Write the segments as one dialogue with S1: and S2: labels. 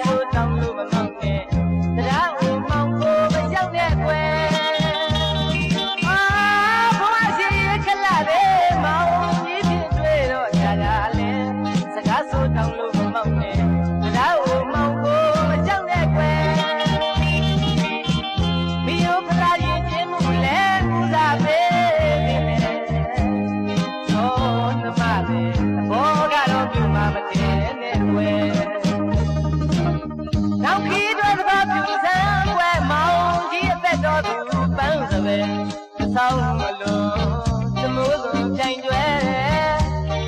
S1: ဆိုတောင်းလို့မမောင်းနဲ့တရားဦးမောင်းကိုမရောက်တဲ့ကွယ်အာဘဝရှိရခလာပဲမောင်းကြီးဖြစ်တွေ့တော့ကြာကြာလဲစကားဆိုတောင်းလို့မမောင်းနဲ့တရားဦးမောင်းကိုမရောက်တဲ့ကွယ်မီယိုဖလာရင်ချင်းမှုလဲကူစားပဲသောနမလေးဘောကတော့ပြုမှာမတင်နဲ့ကွယ်နောက်ခီးတွေသဘာပြုစံကွယ်မောင်ကြီးအသက်တော်သူပန်းစပယ်ဆောင်းမလို့သမိုးစုံပြိုင်ကျွဲ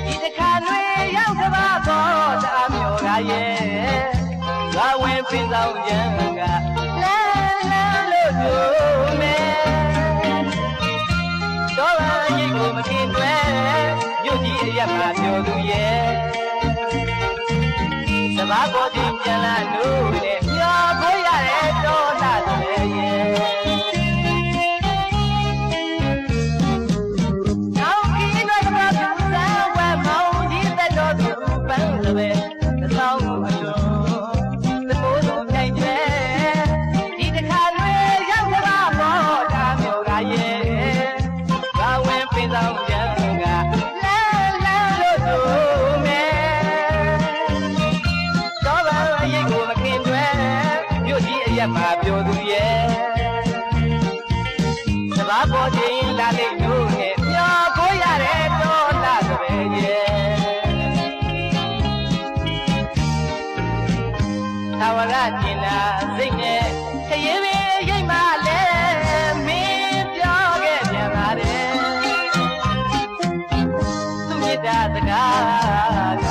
S1: ဒီတစ်ခါလွေရောက်သဘာပေါ်တအားမျိုးကရဲ့ငါဝင်ပင်ဆောင်ကြံကလန်းလန်းလို့ပြောမယ်တော့အရင်ကိုမกินတွဲမြို့ကြီးအရက်မှာပြောသူရဲ့စဘာပေါ်တင်ပြန်လာလို့နဲ့မျောကိုရတဲ့တော်လာတယ်ရဲ့နောက်ခီးတွေသဘာပြုစံဝဲမောင်ကြီးသက်တော်သူပန်းစပယ်သောင်းအလုံးသမိုးစုံပြိုင်ကျွဲဒီတစ်ခါလွေရောက်သဘာပေါ်တာမျိုးကရဲ့ငါဝင်ပင်ဆောင်ကြံကလန်းလန်းလို့ဆိုမယ်တော့ဘာရိတ်ကိုမခင်တွဲမြို့ကြီးအရက်မှာပြောသူရဲ့စဘာပေါ်ချင်းလာလိမ့်လို့နဲ့မျောကိုရတဲ့တော်လာစပယ်ရဲ့သာဝရကျင်နာစိတ်နဲ့ခရီးပင်ရိတ်မှလဲမင်းပြောခဲ့ပြန်ပါတဲ့သူမြတ်တာစကားက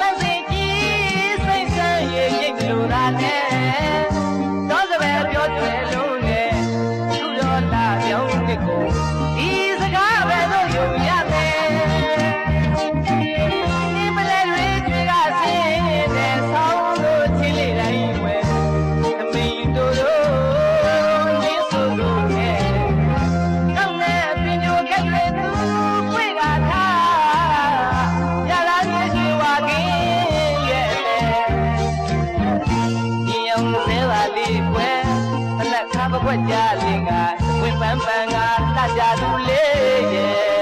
S1: သတ်စီကြီးစိတ်ဆန်းရဲ့ရိတ်လိုတာနဲ့တော့စပယ်ပြောကျွဲလုံးနဲ့သူတော်လာပြောင်းတဲ့ကိုဒီစကားပဲလို့ယုံရမယ်ဒီမလဲတွေကြွေကစင်းတဲ့ဆောင်းလို့ချင်းလေးတိုင်းဝဲအမေတို့ဒီဆိုလို့နဲ့ကောင်းတဲ့ပင်ညိုကလေးသူခွေကထားရလာမြေရှိဝါကင်းရဲ့ဒီအောင်သေးပါလေးကွယ်အလက်ခါပကွက်ကြလင်ကဝင်းပန်းပန်းကလှကြသူလေးရဲ့